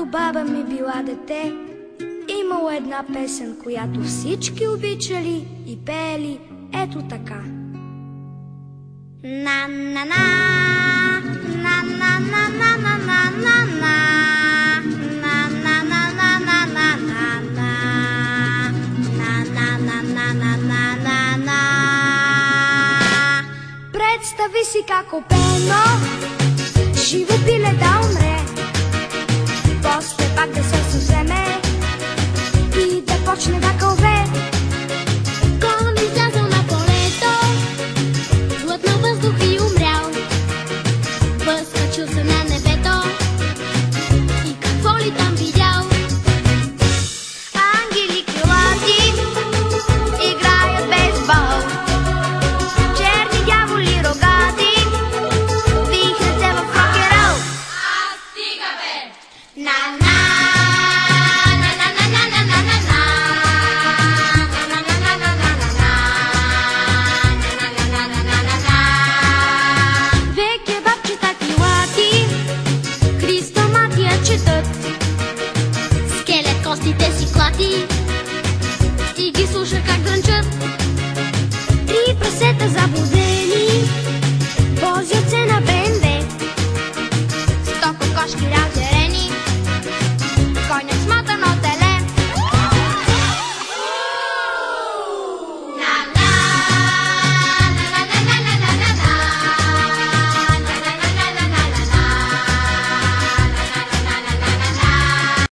Когато баба ми била дете, имало една песен, която всички обичали и пеели ето така. На-на-на, на-на-на-на-на-на-на-на, на-на-на-на-на-на-на-на, на-на-на-на-на-на-на. Представи си как опено живо пиле да умре, после пак да се съвземе и да почне да кълве. Конът излязъл на полето, глътнал въздух и умрял. Възкачил се на небето и какво ли там видял? Ангели крилати играят бейсбол, черни дяволи рогати вихрят се в рок-н-рол. Стига бе! На-на, веке бабчета крилати Христоматия четат, Скелет костите си клати и ги слуша как дрънчат. три прасета заблудени возят се на БМВ, 100 кокошки рязят